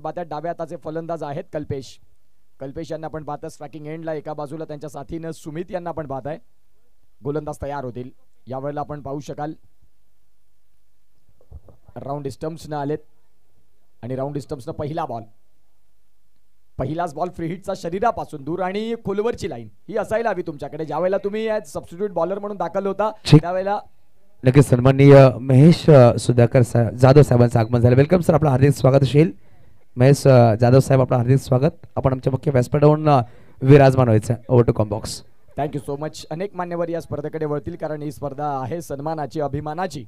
बात्यात डाव्या हाताचे फलंदाज आहेत कल्पेश. कल्पेश यांना पण बात स्ट्रायकिंग एंडला, एका बाजूला त्यांच्या साथीनं सुमित यांना पण बात आहे. गोलंदाज तयार होतील यावेळेला. आपण पाहू शकाल राऊंड स्टंप्सनं आलेत आणि राऊंड स्टंप्सनं पहिला बॉल, पहिलाच बॉल फ्री हिटचा शरीरापासून दूर आणि खोलवरची लाईन ही असायला हवी तुमच्याकडे. ज्यावेळेला तुम्ही सबस्टिट्यूट बॉलर म्हणून दाखल होता त्यावेळेला लगेच सन्माननीय महेश सुधाकर जाधव साहेबांचं आगमन झालं. वेलकम सर, आपलं हार्दिक स्वागत असेल. महेश जाधव साहेब, आपलं हार्दिक स्वागत. आपण आमच्या मुख्य व्यासपीठावरून विराजमान व्हायचं. ओव्हर टू कॉम्बॉक्स. Thank you so much. अनेक मान्यवर या स्पर्धेकडे वळतील कारण ही स्पर्धा आहे सन्मानाची, अभिमानाची.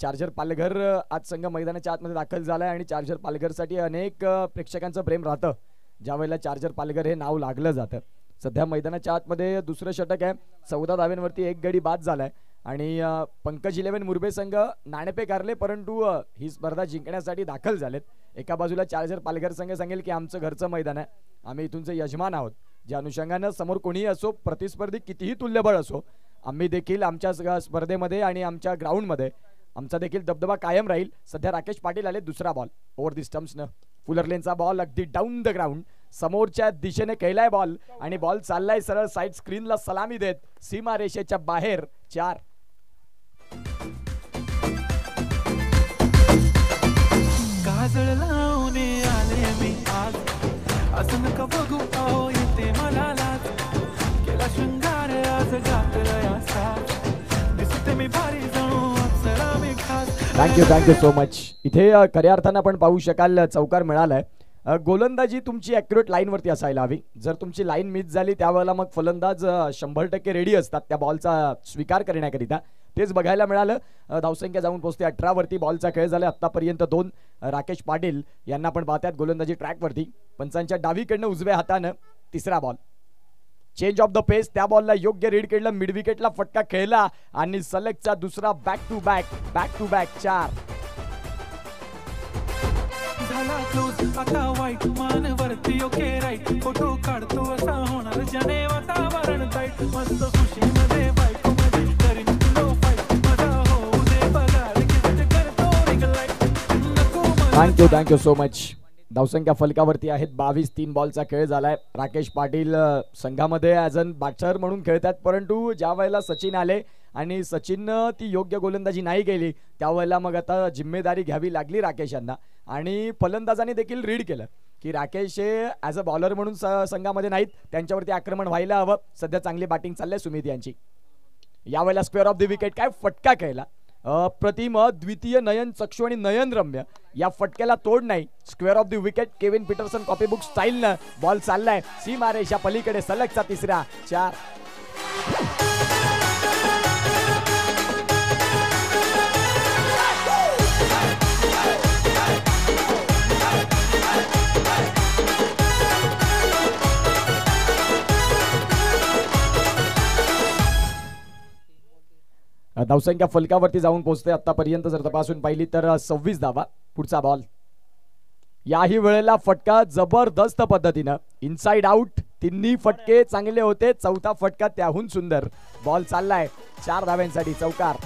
चार्जर पालघर आज संघ मैदानाच्या आतमध्ये दाखल झालाय आणि चार्जर पालघरसाठी अनेक प्रेक्षकांचं प्रेम राहतं ज्यावेळेला चार्जर पालघर हे नाव लागलं जातं. सध्या मैदानाच्या आतमध्ये दुसरं षटक आहे. 14 धाव्यांवरती एक गडी बाद झालाय आणि पंकज 11 मुरबे संघ नाणेफेक हारले परंतु ही स्पर्धा जिंकण्यासाठी दाखल झालेत. एका बाजूला चार्जर पालघर संघ सांगेल की आमचं घरचं मैदान आहे, आम्ही इथूनचे यजमान आहोत. ज्या अनुषंगानं समोर कोणीही असो, प्रतिस्पर्धी कितीही तुल्यबळ असो, आम्ही देखील आमच्या स्पर्धेमध्ये आणि आमच्या ग्राउंडमध्ये आमचा देखील दबदबा कायम राहील. सध्या राकेश पाटील आले. दुसरा बॉल ओव्हर दी स्टंप्सनं, फुलर लेनचा बॉल अगदी डाऊन द ग्राउंड, समोरच्या दिशेने खेळलाय बॉल आणि बॉल चाललाय सरळ साइड स्क्रीनला सलामी देत सीमा रेषेच्या बाहेर. 4. काजळ लावून आले मी आज, असं नका बघू आओ येते मला लाज, केला शृंगार आज गातला साज, दिसते मी भारी जाऊ अप्सरा मी खास. Thank you so much. इथे खऱ्या अर्थानं आपण पाहू शकाल चौकार मिळालाय. गोलंदाजी तुमची ॲक्युरेट लाईनवरती असायला हवी. जर तुमची लाईन मिस झाली त्यावेळेला मग फलंदाज 100% रेडी असतात त्या बॉलचा स्वीकार करण्याकरिता. तेच बघायला मिळालं. धावसंख्या जाऊन पोहोचते 18 वरती. बॉलचा खेळ झाला आतापर्यंत 2. राकेश पाटील यांना पण पाहतात गोलंदाजी ट्रॅकवरती. पंचांच्या डावीकडनं उजव्या हातानं तिसरा बॉल, चेंज ऑफ द पेस. त्या बॉलला योग्य रीड केलं, मिड विकेटला फटका खेळला आणि सलगचा दुसरा बॅक टू बॅक 4. झाला क्लोज आता वाईट मान वरती ओके राईट, फोटो काढतो असा होणार ज्याने वातावरण टाईट, मस्त खुशीमध्ये बायको मध्ये करीन लो फाईट, मजा होऊ दे बघार किती करतो रिगलाईट नको. Thank you so much. धावसंख्या फलकावरती आहेत 22. 3 बॉलचा खेळ झालाय. राकेश पाटील संघामध्ये ॲज अन बॅट्सर म्हणून खेळतात परंतु ज्या वेळेला सचिन आले आणि सचिननं ती योग्य गोलंदाजी नाही केली त्यावेळेला मग आता जिम्मेदारी घ्यावी लागली राकेश यांना आणि फलंदाजांनी देखील रीड केलं की राकेश हे ॲज अ बॉलर म्हणून संघामध्ये नाहीत, त्यांच्यावरती आक्रमण व्हायला हवं. सध्या चांगली बॅटिंग चालली सुमित यांची. यावेळेला स्क्वेअर ऑफ द विकेट, काय फटका खेळला. प्रतिम द्वितीय नयन चक्षु आणि नयन रम्य, या फटक्याला तोड नाही. Square of the wicket Kevin Pietersen copybook स्टाईलनं बॉल चाललाय सीमा रेषा पलीकडे, सलगचा तिसरा 4. धावसंख्या फलकावरती जाऊन पोहोचते आतापर्यंत जर तपासून पाहिली तर 26 धावा. पुढचा बॉल, याही वेळेला फटका जबरदस्त पद्धतीनं इनसाइड आउट. तिन्ही फटके चांगले होते, चौथा फटका त्याहून सुंदर. बॉल चाललाय 4 धाव्यांसाठी, चौकार.